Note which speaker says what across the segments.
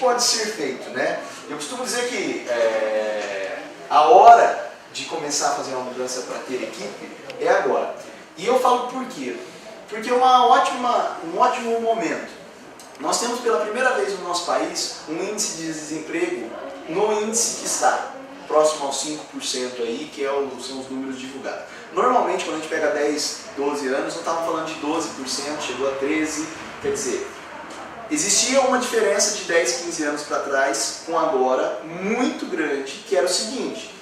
Speaker 1: pode ser feito, né? Eu costumo dizer que a hora de começar a fazer uma mudança para ter equipe é agora. E eu falo por quê? Porque é um ótimo momento. Nós temos pela primeira vez no nosso país um índice de desemprego no índice que está próximo aos 5% aí, que são os números divulgados. Normalmente, quando a gente pega 10, 12 anos, nós estávamos falando de 12%, chegou a 13%, quer dizer, existia uma diferença de 10, 15 anos para trás com agora muito grande, que era o seguinte: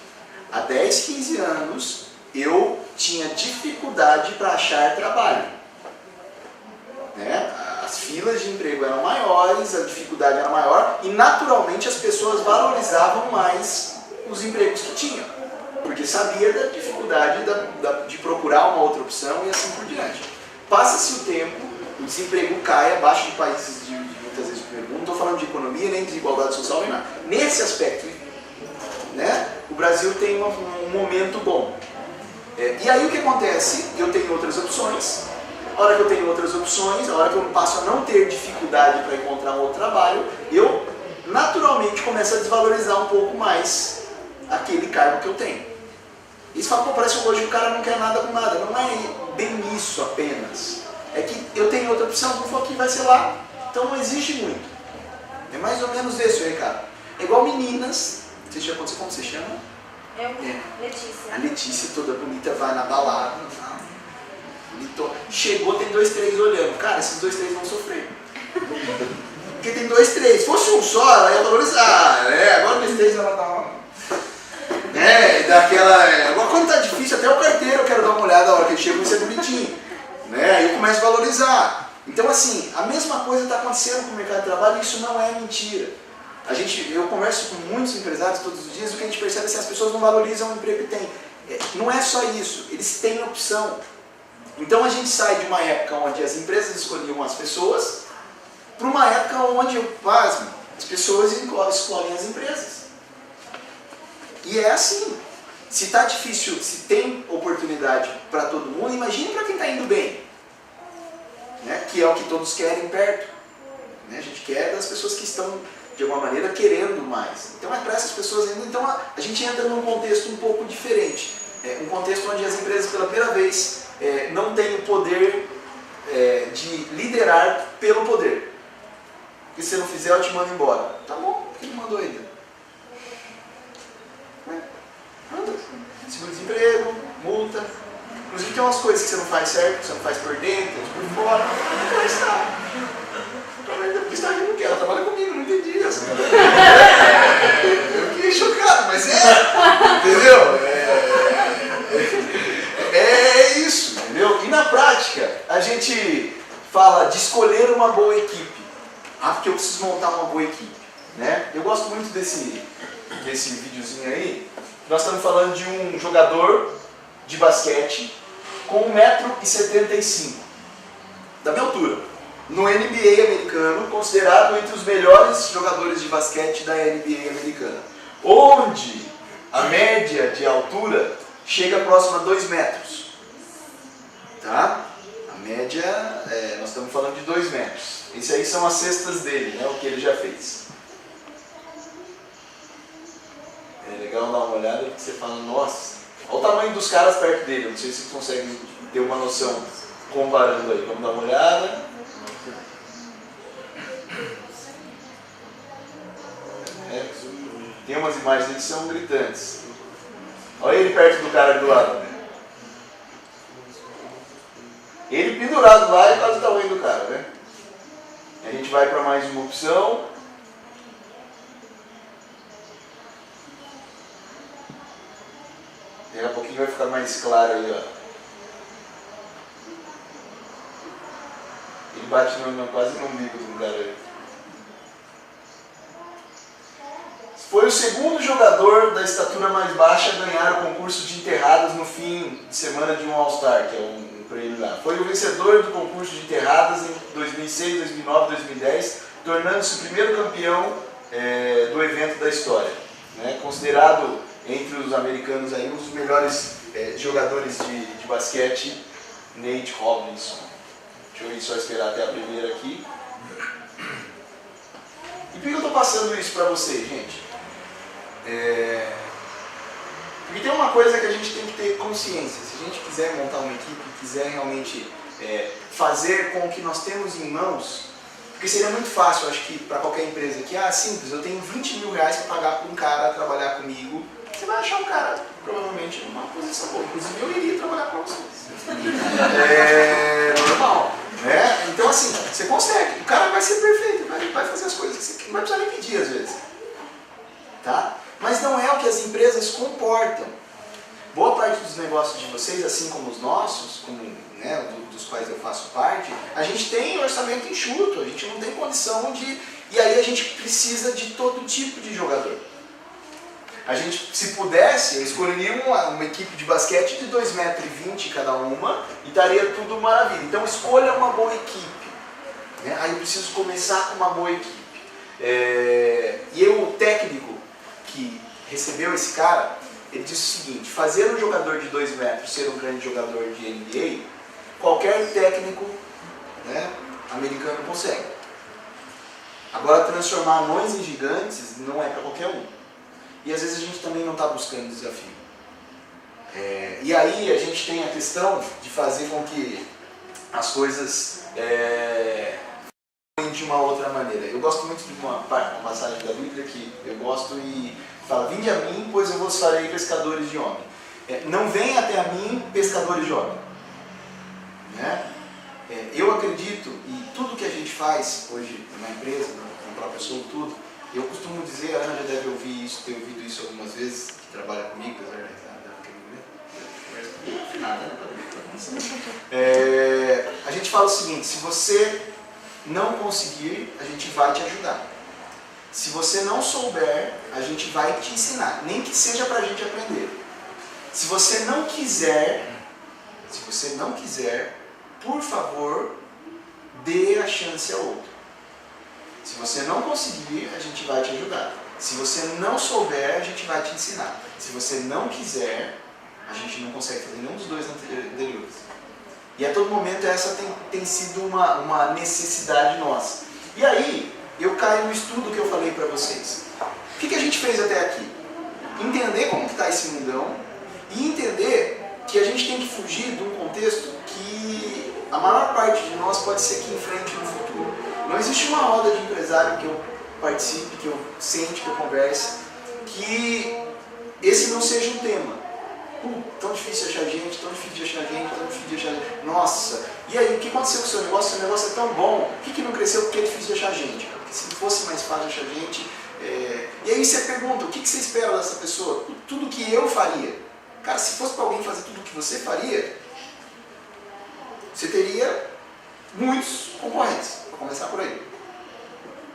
Speaker 1: há 10, 15 anos eu tinha dificuldade para achar trabalho, né? As filas de emprego eram maiores, a dificuldade era maior e naturalmente as pessoas valorizavam mais os empregos que tinham, porque sabia da dificuldade de procurar uma outra opção e assim por diante. Passa-se o tempo, o desemprego cai abaixo de países de muitas vezes de primeiro mundo, não estou falando de economia, nem de desigualdade social, nem nada. Nesse aspecto, né, o Brasil tem um momento bom. E aí o que acontece? Eu tenho outras opções. A hora que eu tenho outras opções, a hora que eu passo a não ter dificuldade para encontrar um outro trabalho, eu naturalmente começo a desvalorizar um pouco mais aquele cargo que eu tenho. E você fala, pô, parece que hoje o cara não quer nada com nada. Não é bem isso apenas. É que eu tenho outra opção, se não for aqui vai ser lá. Então não exige muito. É mais ou menos esse o recado. É igual meninas, você já aconteceu, como você chama?
Speaker 2: Letícia.
Speaker 1: A Letícia toda bonita vai na balada. Chegou, tem 2, 3 olhando. Cara, esses 2, 3 vão sofrer. Porque tem 2, 3. Se fosse um só, ela ia valorizar. Agora 2, 3 ela dá uma... Agora quando tá difícil, até o carteiro eu quero dar uma olhada a hora que ele chega, vai ser bonitinho. Aí eu começo a valorizar. Então assim, a mesma coisa está acontecendo com o mercado de trabalho e isso não é mentira. Eu converso com muitos empresários todos os dias, o que a gente percebe é que as pessoas não valorizam o emprego que têm. Não é só isso, eles têm opção. Então a gente sai de uma época onde as empresas escolhiam as pessoas para uma época onde, pasme, as pessoas escolhem as empresas. E é assim. Se está difícil, se tem oportunidade para todo mundo, imagine para quem está indo bem. Que é o que todos querem perto. A gente quer das pessoas que estão, de alguma maneira, querendo mais. Então é para essas pessoas ainda. Então a gente entra num contexto um pouco diferente. Um contexto onde as empresas, pela primeira vez, não têm o poder de liderar pelo poder. Porque se você não fizer, eu te mando embora. Tá bom, por que não mandou ainda? Manda. Seguro-desemprego, multa. Inclusive tem umas coisas que você não faz certo, que você não faz por dentro, por fora. Mas está. Por isso que não quer, ela trabalha comigo, não entendi isso. Eu fiquei chocado, mas entendeu? É isso, entendeu? E na prática, a gente fala de escolher uma boa equipe. Porque eu preciso montar uma boa equipe. Eu gosto muito desse videozinho aí. Nós estamos falando de um jogador de basquete com 1,75 m, da minha altura, no NBA americano, considerado entre os melhores jogadores de basquete da NBA americana, onde a média de altura chega próximo a 2 metros. Tá? A média, nós estamos falando de 2 metros. Esse aí são as cestas dele, o que ele já fez. É legal dar uma olhada porque você fala, nossa, olha o tamanho dos caras perto dele. Não sei se você consegue ter uma noção comparando aí. Vamos dar uma olhada. Tem umas imagens que são gritantes. Olha ele perto do cara do lado. Ele pendurado lá é quase o tamanho do cara, A gente vai para mais uma opção. Daqui a pouquinho vai ficar mais claro aí, Ele bate quase no umbigo do cara aí. Foi o segundo jogador da estatura mais baixa a ganhar o concurso de enterradas no fim de semana de um All-Star, que é um prêmio lá. Foi o vencedor do concurso de enterradas em 2006, 2009, 2010, tornando-se o primeiro campeão do evento da história. Considerado entre os americanos aí, um dos melhores jogadores de basquete, Nate Robinson. Deixa eu só esperar até a primeira aqui. E por que eu estou passando isso para vocês, gente? Porque tem uma coisa que a gente tem que ter consciência. Se a gente quiser montar uma equipe, quiser realmente fazer com o que nós temos em mãos, porque seria muito fácil, eu acho que para qualquer empresa aqui, simples, eu tenho 20 mil reais para pagar para um cara trabalhar comigo, você vai achar um cara provavelmente numa posição boa. Inclusive eu iria trabalhar com vocês. Normal. Né? Então assim, você consegue, o cara vai ser perfeito, vai fazer as coisas que você não vai precisar nem pedir às vezes. Tá? Mas não é o que as empresas comportam. Boa parte dos negócios de vocês, assim como os nossos, dos quais eu faço parte, a gente tem orçamento enxuto, a gente não tem condição de... E aí a gente precisa de todo tipo de jogador. A gente, se pudesse, eu escolheria uma equipe de basquete de 2,20 m cada uma e estaria tudo maravilha. Então escolha uma boa equipe. Né? Aí eu preciso começar com uma boa equipe. E o técnico que recebeu esse cara, ele disse o seguinte: fazer um jogador de 2 metros ser um grande jogador de NBA, qualquer técnico, né, americano consegue. Agora, transformar anões em gigantes não é para qualquer um. E às vezes a gente também não está buscando desafio. E aí a gente tem a questão de fazer com que as coisas de uma outra maneira. Eu gosto muito de uma passagem da Bíblia que eu gosto e fala: vinde a mim, pois eu vos farei pescadores de homem. Não venha até a mim, pescadores de homem. Né? Eu acredito, e tudo que a gente faz hoje na empresa, na própria Soul, tudo, eu costumo dizer, a Ana já deve ter ouvido isso algumas vezes, que trabalha comigo, a gente fala o seguinte: se você não conseguir, a gente vai te ajudar. Se você não souber, a gente vai te ensinar, nem que seja para a gente aprender. Se você não quiser, por favor, dê a chance ao outro. Se você não conseguir, a gente vai te ajudar. Se você não souber, a gente vai te ensinar. Se você não quiser, a gente não consegue fazer nenhum dos dois anteriores. E a todo momento essa tem sido uma necessidade nossa. E aí, eu caio no estudo que eu falei para vocês. O que a gente fez até aqui? Entender como está esse mundão e entender que a gente tem que fugir de um contexto que a maior parte de nós pode ser que enfrente no futuro. Não existe uma roda de empresário que eu participe, que eu sente, que eu converse, que esse não seja um tema. Tão difícil achar gente, tão difícil de achar gente, tão difícil de achar gente. Nossa, e aí, o que aconteceu com o seu negócio? Seu negócio é tão bom, por que não cresceu? Porque é difícil de achar gente. Porque se fosse mais fácil de achar gente... E aí você pergunta, o que você espera dessa pessoa? Tudo que eu faria. Cara, se fosse para alguém fazer tudo o que você faria, você teria muitos concorrentes, para começar por aí.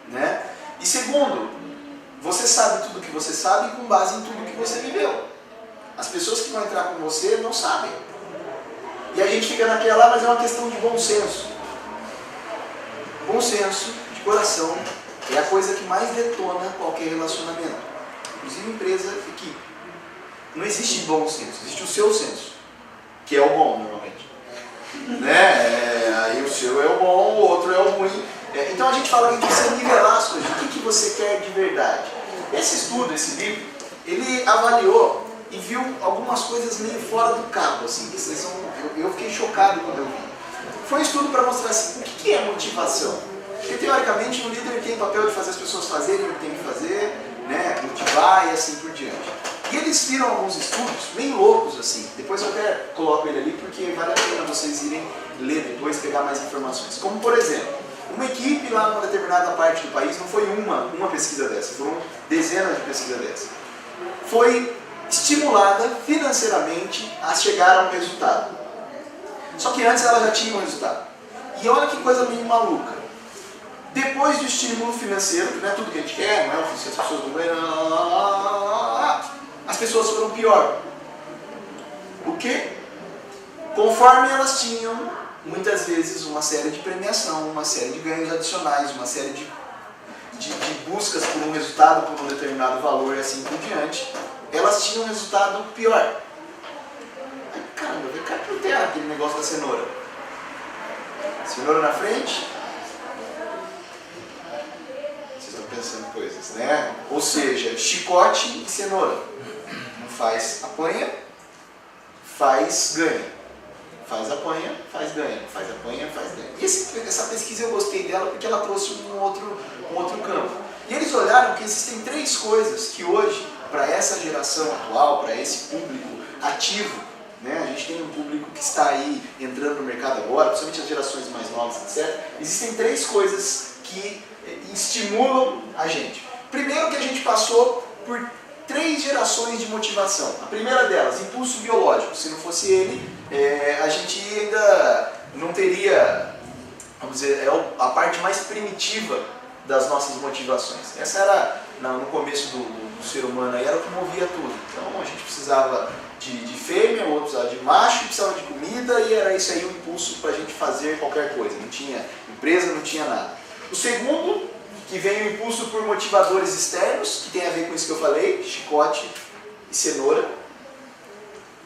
Speaker 1: Né? E segundo, você sabe tudo o que você sabe com base em tudo que você viveu. As pessoas que vão entrar com você não sabem. E a gente fica naquela, mas é uma questão de bom senso. Bom senso, de coração, é a coisa que mais detona qualquer relacionamento. Inclusive empresa, equipe. Não existe bom senso, existe o seu senso, que é o bom normalmente. Né? Aí o seu é o bom, o outro é o ruim. Então a gente fala que precisa nivelar as coisas. O que você quer de verdade? Esse estudo, esse livro, ele avaliou e viu algumas coisas meio fora do cabo, assim. Eu fiquei chocado quando eu vi. Foi um estudo para mostrar assim, o que é motivação? Porque teoricamente o líder tem o papel de fazer as pessoas fazerem o que tem que fazer, né, motivar e assim por diante. E eles viram alguns estudos meio loucos assim. Depois eu até coloco ele ali porque vale a pena vocês irem ler depois, pegar mais informações. Como por exemplo, uma equipe lá numa determinada parte do país, não foi uma pesquisa dessa, foram dezenas de pesquisas dessas. Foi estimulada financeiramente a chegar a um resultado. Só que antes ela já tinha um resultado. E olha que coisa meio maluca. Depois do estímulo financeiro, que não é tudo que a gente quer, não é? Se as pessoas não ganham, as pessoas foram pior. O quê? Conforme elas tinham, muitas vezes, uma série de premiação, uma série de ganhos adicionais, uma série de buscas por um resultado, por um determinado valor e assim por diante, elas tinham um resultado pior. Aí, caramba, cai por terra aquele negócio da cenoura. Cenoura na frente. Vocês estão pensando coisas, né? Ou seja, chicote e cenoura. Não faz, apanha, faz, ganha. Faz, apanha, faz, ganha. Faz, apanha, faz, ganha. E essa pesquisa eu gostei dela porque ela trouxe um outro campo. E eles olharam que existem 3 coisas que hoje, para essa geração atual, para esse público ativo, né? A gente tem um público que está aí entrando no mercado agora, principalmente as gerações mais novas, etc. Existem 3 coisas que estimulam a gente. Primeiro que a gente passou por 3 gerações de motivação. A primeira delas, impulso biológico. Se não fosse ele, a gente ainda não teria, vamos dizer, a parte mais primitiva das nossas motivações. Essa era, no começo do ser humano, aí era o que movia tudo. Então a gente precisava de fêmea, o outro precisava de macho, precisava de comida, e era isso aí o impulso para a gente fazer qualquer coisa. Não tinha empresa, não tinha nada. O segundo, que vem o impulso por motivadores externos, que tem a ver com isso que eu falei, chicote e cenoura.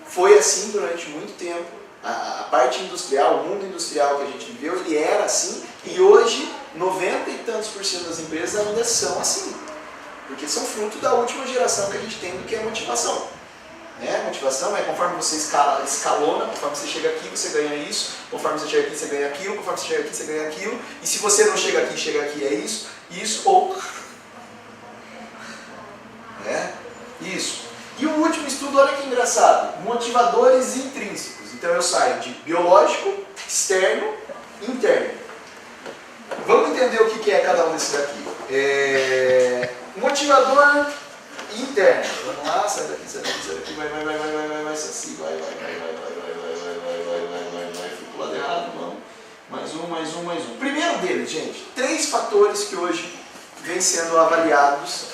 Speaker 1: Foi assim durante muito tempo. A parte industrial, o mundo industrial que a gente viveu, ele era assim, e hoje 90 e tantos % das empresas ainda são assim. Porque são fruto da última geração que a gente tem do que é motivação. Motivação é conforme você escalona, conforme você chega aqui, você ganha isso, conforme você chega aqui, você ganha aquilo, conforme você chega aqui, você ganha aquilo, e se você não chega aqui, é isso, ou... Isso. E o último estudo, olha que engraçado, motivadores intrínsecos. Então eu saio de biológico, externo, interno. Vamos entender o que é cada um desses daqui. Motivador interno. Vamos lá, sai daqui, vai, assim, vai, fui pro lado errado, vamos. Mais um. Primeiro deles, gente, 3 fatores que hoje vêm sendo avaliados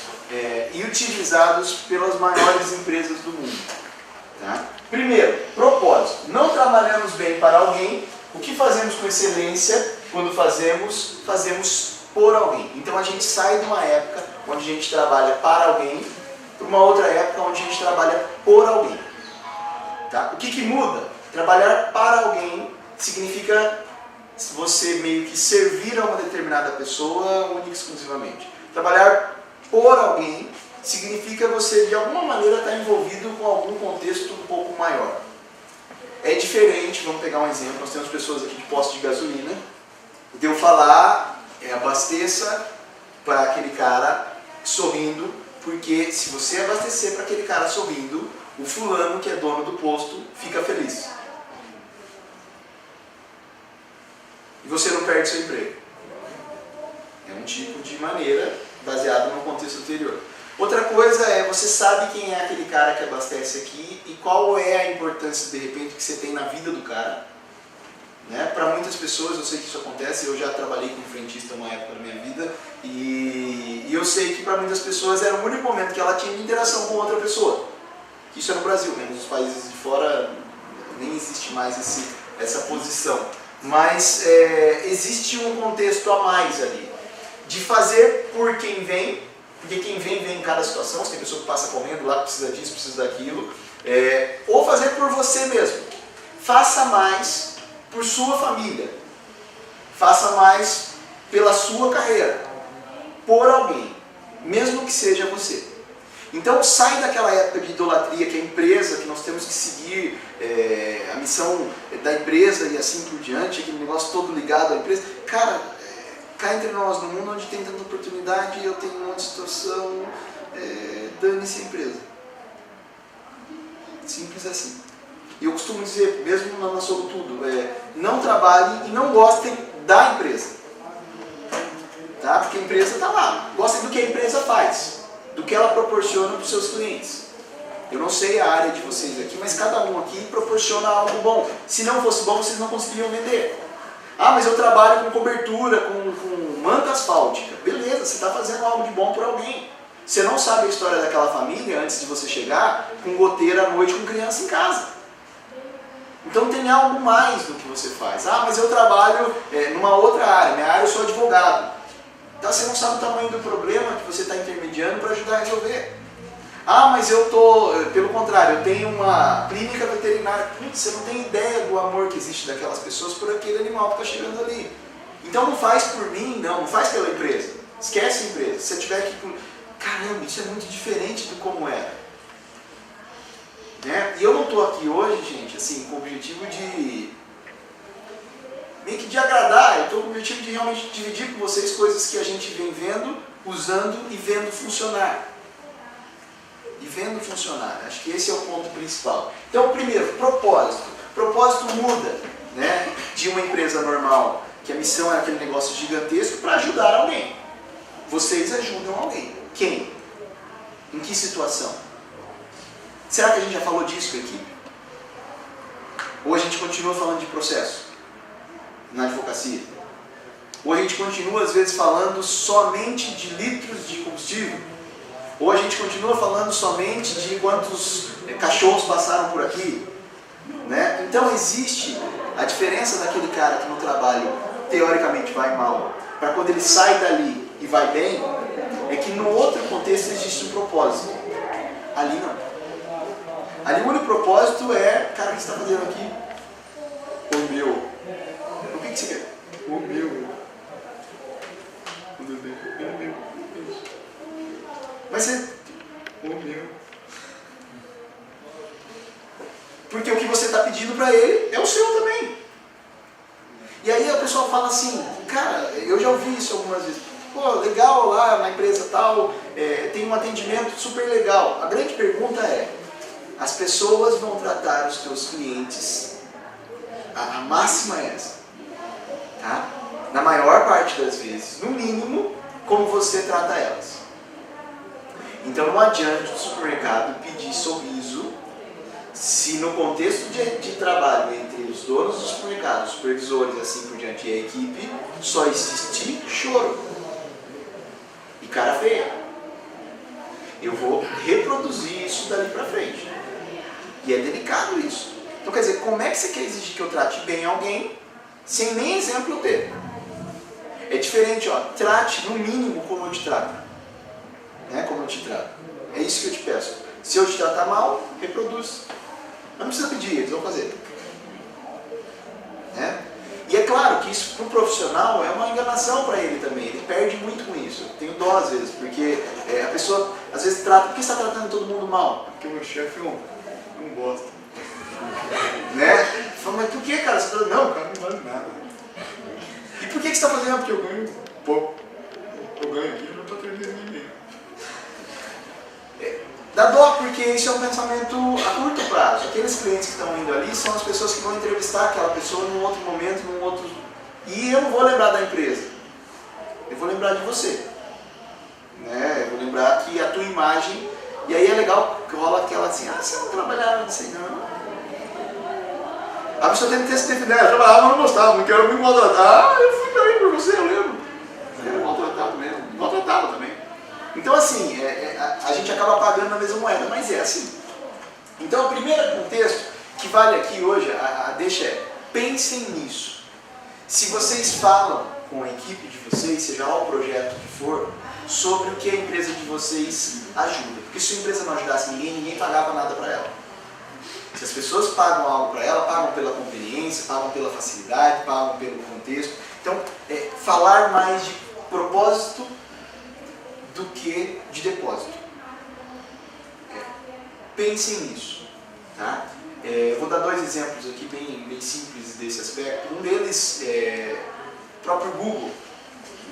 Speaker 1: e utilizados pelas maiores empresas do mundo. Tá? Primeiro, propósito. Não trabalhamos bem para alguém. O que fazemos com excelência quando fazemos por alguém. Então a gente sai de uma época onde a gente trabalha para alguém para uma outra época onde a gente trabalha por alguém. Tá? O que muda? Trabalhar para alguém significa você meio que servir a uma determinada pessoa única e exclusivamente. Trabalhar por alguém significa você de alguma maneira estar envolvido com algum contexto um pouco maior. É diferente, vamos pegar um exemplo, nós temos pessoas aqui de posto de gasolina, de eu falar, abasteça para aquele cara sorrindo, porque se você abastecer para aquele cara sorrindo, o fulano que é dono do posto fica feliz. E você não perde seu emprego. É um tipo de maneira baseado no contexto anterior. Outra coisa é, você sabe quem é aquele cara que abastece aqui e qual é a importância de repente que você tem na vida do cara. Para muitas pessoas, eu sei que isso acontece, eu já trabalhei como frentista uma época da minha vida e eu sei que para muitas pessoas era o único momento que ela tinha interação com outra pessoa. Isso é no Brasil, nos países de fora nem existe mais essa posição. Mas existe um contexto a mais ali, de fazer por quem vem, porque quem vem em cada situação, se tem pessoa que passa correndo lá, precisa disso, precisa daquilo, ou fazer por você mesmo. Faça mais por sua família, faça mais pela sua carreira, por alguém, mesmo que seja você. Então sai daquela época de idolatria, que é a empresa, que nós temos que seguir a missão da empresa e assim por diante, aquele negócio todo ligado à empresa. Cara, cá entre nós, no mundo onde tem tanta oportunidade, eu tenho uma situação, dane-se a empresa. Simples assim. E eu costumo dizer, mesmo na Sobretudo, não trabalhem e não gostem da empresa. Tá? Porque a empresa está lá. Gostem do que a empresa faz, do que ela proporciona para os seus clientes. Eu não sei a área de vocês aqui, mas cada um aqui proporciona algo bom. Se não fosse bom, vocês não conseguiriam vender. Ah, mas eu trabalho com cobertura, com manta asfáltica. Beleza, você está fazendo algo de bom por alguém. Você não sabe a história daquela família antes de você chegar, com goteira à noite com criança em casa. Então tem algo mais do que você faz. Ah, mas eu trabalho numa outra área, minha área eu sou advogado. Então você não sabe o tamanho do problema que você está intermediando para ajudar a resolver. Ah, mas eu estou, pelo contrário, eu tenho uma clínica veterinária. Putz, você não tem ideia do amor que existe daquelas pessoas por aquele animal que está chegando ali. Então não faz por mim, não faz pela empresa. Esquece a empresa. Se você tiver que... Caramba, isso é muito diferente do como era. Né? E eu não estou aqui hoje, gente, assim, com o objetivo de... meio que de agradar. Eu estou com o objetivo de realmente dividir com vocês coisas que a gente vem vendo, usando e vendo funcionar. E vendo funcionar. Acho que esse é o ponto principal. Então, primeiro, propósito. Propósito muda, né, de uma empresa normal, que a missão é aquele negócio gigantesco, para ajudar alguém. Vocês ajudam alguém. Quem? Em que situação? Será que a gente já falou disso com a equipe? Ou a gente continua falando de processo na advocacia? Ou a gente continua às vezes falando somente de litros de combustível? Ou a gente continua falando somente de quantos cachorros passaram por aqui? Né? Então existe a diferença daquele cara que no trabalho teoricamente vai mal, para quando ele sai dali e vai bem, é que no outro contexto existe um propósito. Ali não. Ali o único propósito é, cara, o que você está fazendo aqui? O meu. O que você quer? O meu. O meu. Mas você... O meu. Porque o que você está pedindo para ele é o seu também. E aí a pessoa fala assim, cara, eu já ouvi isso algumas vezes. Pô, legal lá na empresa tal, tem um atendimento super legal. A grande pergunta é, as pessoas vão tratar os teus clientes, a máxima é essa, tá? Na maior parte das vezes, no mínimo, como você trata elas. Então não adianta o supermercado pedir sorriso se no contexto de trabalho entre os donos do supermercado, os supervisores e assim por diante e a equipe, só existe choro e cara feia. Eu vou reproduzir isso dali pra frente. E é delicado isso. Então quer dizer, como é que você quer exigir que eu trate bem alguém sem nem exemplo eu ter? É diferente, ó, trate no mínimo como eu te trato. Né? Como eu te trato. É isso que eu te peço. Se eu te tratar mal, reproduz. Não precisa pedir, eles vão fazer. Né? E é claro que isso para o profissional é uma enganação para ele também. Ele perde muito com isso. Eu tenho dó às vezes, porque a pessoa às vezes trata... Por que você está tratando todo mundo mal? Porque o meu chefe é um bosta. Né? Fala, mas por que, cara? Você tá... Não, cara, não vale nada. E por que você está fazendo? Porque eu ganho pouco. Eu ganho aqui, eu não estou atendendo ninguém. Dá dó, porque isso é um pensamento a curto prazo. Aqueles clientes que estão indo ali são as pessoas que vão entrevistar aquela pessoa num outro momento, num outro... E eu não vou lembrar da empresa. Eu vou lembrar de você. Né? Eu vou lembrar que a tua imagem... E aí é legal que rola aquela assim, você não trabalhava assim, não. A pessoa tem que ter esse definido, eu trabalhava, mas não gostava, não quero me maltratar. Eu fui também por você, eu lembro. Eu era maltratado mesmo, maltratava também. Então assim, a gente acaba pagando a mesma moeda, mas é assim. Então o primeiro contexto que vale aqui hoje, a deixa é, pensem nisso. Se vocês falam com a equipe de vocês, seja lá o projeto que for, sobre o que a empresa de vocês ajuda. Porque se a empresa não ajudasse ninguém pagava nada para ela. Se as pessoas pagam algo para ela, pagam pela conveniência, pagam pela facilidade, pagam pelo contexto. Então, falar mais de propósito do que de depósito. Pensem nisso. Tá? Vou dar dois exemplos aqui bem simples desse aspecto. Um deles é o próprio Google.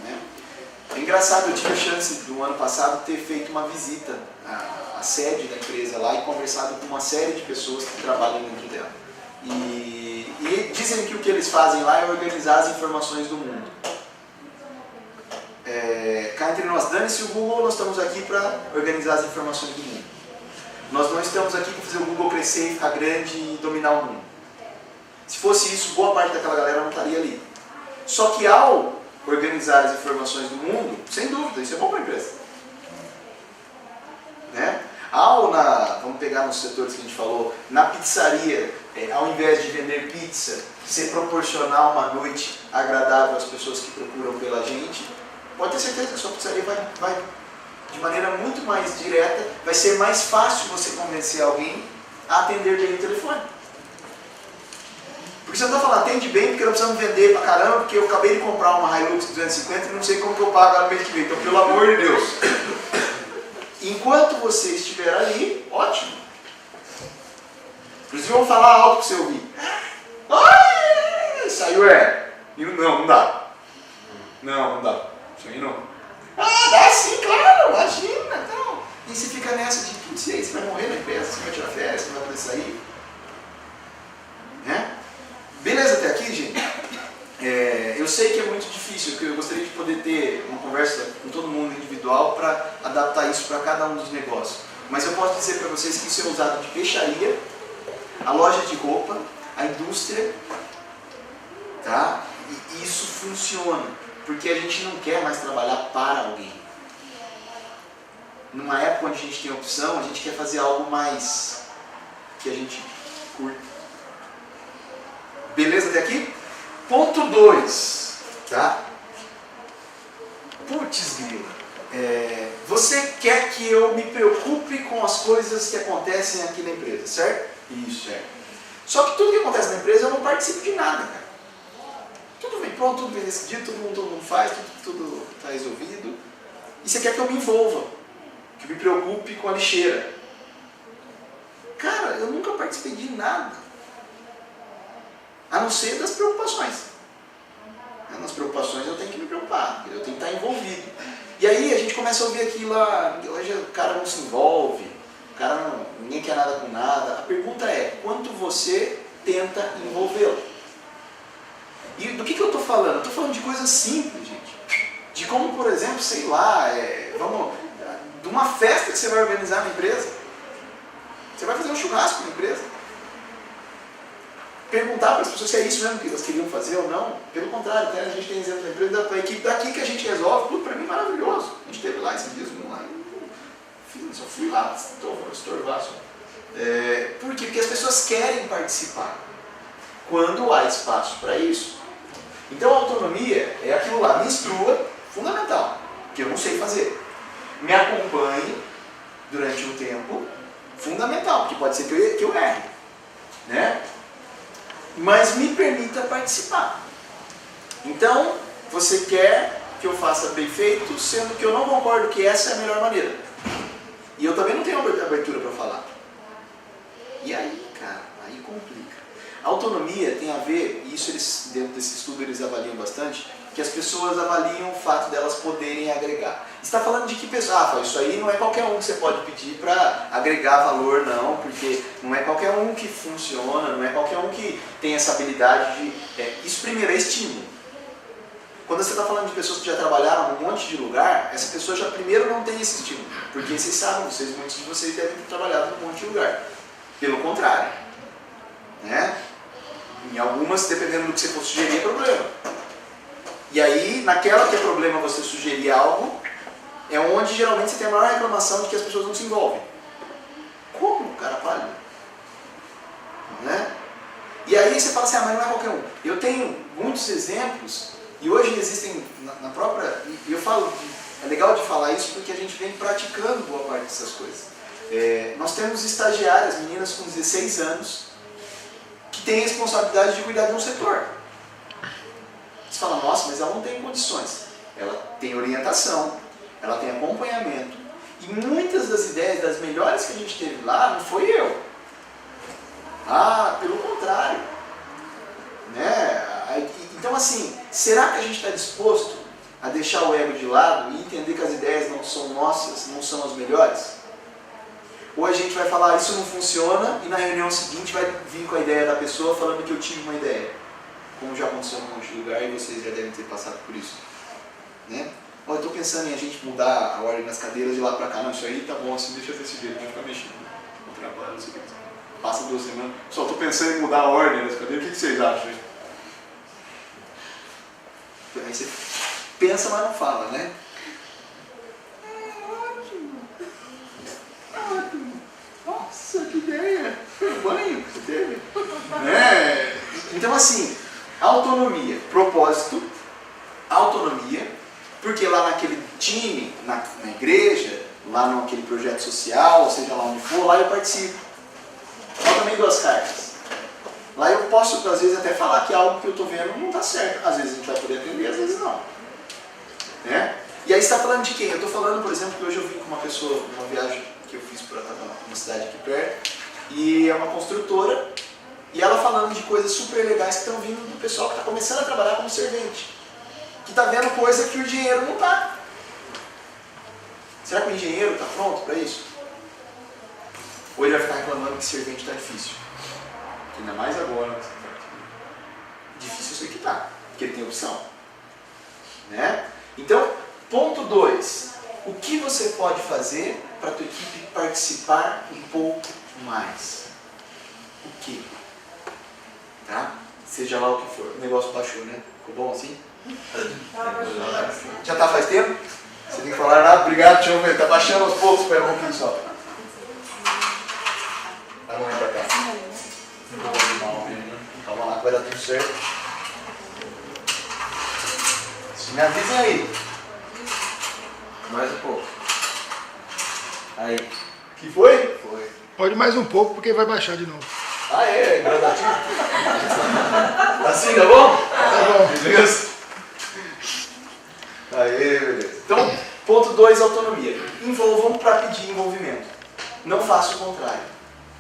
Speaker 1: Né? É engraçado, eu tive a chance do ano passado ter feito uma visita à sede da empresa lá e conversado com uma série de pessoas que trabalham dentro dela. E dizem que o que eles fazem lá é organizar as informações do mundo. Cá entre nós, dane-se o Google, nós estamos aqui para organizar as informações do mundo. Nós não estamos aqui para fazer o Google crescer e ficar grande e dominar o mundo. Se fosse isso, boa parte daquela galera não estaria ali. Só que ao organizar as informações do mundo, sem dúvida, isso é bom para a empresa. Né? Vamos pegar nos setores que a gente falou, na pizzaria, ao invés de vender pizza, você proporcionar uma noite agradável às pessoas que procuram pela gente, pode ter certeza que a sua pizzaria vai de maneira muito mais direta, vai ser mais fácil você convencer alguém a atender bem o telefone. Porque você não está falando, atende bem porque nós precisamos vender pra caramba, porque eu acabei de comprar uma Hilux 250 e não sei como que eu pago no mês que vem. Então, pelo amor de Deus. Enquanto você estiver ali, ótimo. Inclusive, vamos falar alto para você ouvir. Ai, saiu Não, não dá. Não dá. Isso aí não. Dá sim, claro, imagina. Então. E você fica nessa de, putz, você vai morrer na empresa, você vai tirar férias, você não vai poder sair. Né? Beleza até aqui, gente? Eu sei que é muito difícil, porque eu gostaria de poder ter uma conversa com todo mundo individual para adaptar isso para cada um dos negócios. Mas eu posso dizer para vocês que isso é usado de peixaria, a loja de roupa, a indústria, tá? E isso funciona, porque a gente não quer mais trabalhar para alguém. Numa época onde a gente tem opção, a gente quer fazer algo mais que a gente curta. Beleza até aqui? Ponto 2, tá? Putz, grila. Você quer que eu me preocupe com as coisas que acontecem aqui na empresa, certo? Isso, certo. Só que tudo que acontece na empresa eu não participo de nada, cara. Tudo vem pronto, tudo vem decidido, todo mundo faz, tudo está resolvido. E você quer que eu me envolva, que eu me preocupe com a lixeira. Cara, eu nunca participei de nada. A não ser das preocupações. Nas preocupações eu tenho que me preocupar, eu tenho que estar envolvido. E aí a gente começa a ouvir aquilo lá, hoje o cara não se envolve, ninguém quer nada com nada. A pergunta é, quanto você tenta envolvê-lo? E do que eu estou falando? Eu estou falando de coisas simples, gente. De como, por exemplo, sei lá, de uma festa que você vai organizar na empresa. Você vai fazer um churrasco na empresa. Perguntar para as pessoas se é isso mesmo que elas queriam fazer ou não. Pelo contrário, a gente tem exemplo da empresa, da equipe daqui que a gente resolve, tudo para mim maravilhoso. A gente esteve lá esses dias, só fui lá, estorvar só. Por quê? Porque as pessoas querem participar quando há espaço para isso. Então a autonomia é aquilo lá, me instrua, fundamental, que eu não sei fazer. Me acompanhe durante um tempo, fundamental, porque pode ser que eu erre. Né? Mas me permita participar. Então, você quer que eu faça bem feito, sendo que eu não concordo que essa é a melhor maneira. E eu também não tenho abertura para falar. E aí, cara, aí complica. A autonomia tem a ver, e isso eles, dentro desse estudo eles avaliam bastante, que as pessoas avaliam o fato delas poderem agregar. Você está falando de que pessoa? Isso aí não é qualquer um que você pode pedir para agregar valor, não, porque não é qualquer um que funciona, não é qualquer um que tem essa habilidade de... Isso primeiro é estímulo. Quando você está falando de pessoas que já trabalharam em um monte de lugar, essa pessoa já primeiro não tem esse estímulo, porque vocês sabem, muitos de vocês devem ter trabalhado em um monte de lugar. Pelo contrário, né? Em algumas, dependendo do que você for sugerir, é problema. E aí, naquela que é problema você sugerir algo, é onde geralmente você tem a maior reclamação de que as pessoas não se envolvem. Como, cara, palha? Né? E aí você fala assim, mas não é qualquer um. Eu tenho muitos exemplos, e hoje existem na própria... E eu falo, é legal de falar isso porque a gente vem praticando boa parte dessas coisas. Nós temos estagiárias, meninas com 16 anos, que têm responsabilidade de cuidar de um setor. Você fala, nossa, mas ela não tem condições. Ela tem orientação, ela tem acompanhamento. E muitas das ideias, das melhores que a gente teve lá, não foi eu. Pelo contrário. Né? Então assim, será que a gente está disposto a deixar o ego de lado e entender que as ideias não são nossas, não são as melhores? Ou a gente vai falar, isso não funciona, e na reunião seguinte vai vir com a ideia da pessoa falando que eu tive uma ideia. Como já aconteceu em um monte de lugar e vocês já devem ter passado por isso. Né? Eu estou pensando em a gente mudar a ordem das cadeiras de lá para cá. Não, isso aí tá bom, assim, deixa desse jeito, não vai ficar mexendo no trabalho, não sei o que. Passa 2 semanas. Só estou pensando em mudar a ordem das cadeiras, o que vocês acham? Aí você pensa, mas não fala, né? Ótimo! Nossa, que ideia! Foi um banho que você teve? Né? Então assim, autonomia, propósito, autonomia, porque lá naquele time, na igreja, lá naquele projeto social, ou seja lá onde for, lá eu participo. Olha também 2 cartas. Lá eu posso, às vezes, até falar que algo que eu estou vendo não está certo. Às vezes a gente vai poder atender, às vezes não. Né? E aí você está falando de quem? Eu estou falando, por exemplo, que hoje eu vim com uma pessoa, uma viagem que eu fiz para uma cidade aqui perto, e é uma construtora, e ela falando de coisas super legais que estão vindo do pessoal que está começando a trabalhar como servente. Que está vendo coisa que o engenheiro não está. Será que o engenheiro está pronto para isso? Ou ele vai ficar reclamando que servente está difícil? Ainda mais agora. Difícil eu sei que está, porque ele tem opção. Né? Então, ponto 2. O que você pode fazer para a tua equipe participar um pouco mais? O que? Tá? Seja lá o que for. O negócio baixou, né? Ficou bom assim? Já tá faz tempo? Você tem que falar nada? Obrigado, deixa eu ver. Tá baixando aos poucos, espera um pouquinho só. Vai morrer pra cá. Calma lá que vai dar tudo certo. Me avisem aí.
Speaker 3: Mais um pouco. Aí.
Speaker 1: Que foi?
Speaker 3: Foi.
Speaker 4: Pode mais um pouco, porque vai baixar de novo.
Speaker 1: Ah, é gradativo. Assim, tá bom?
Speaker 4: Tá bom.
Speaker 1: Beleza? Aê, beleza. Então, ponto 2, autonomia. Envolvam para pedir envolvimento. Não faça o contrário.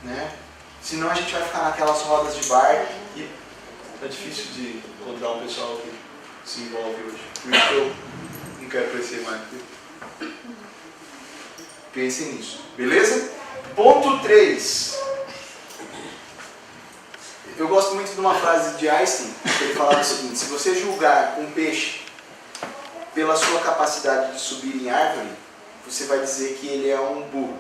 Speaker 1: Né? Senão a gente vai ficar naquelas rodas de bar e é difícil de encontrar um pessoal que se envolve hoje. Por isso que eu não quero crescer mais. Pensem nisso. Beleza? Ponto 3. Eu gosto muito de uma frase de Einstein, que ele falava o seguinte: se você julgar um peixe pela sua capacidade de subir em árvore, você vai dizer que ele é um burro.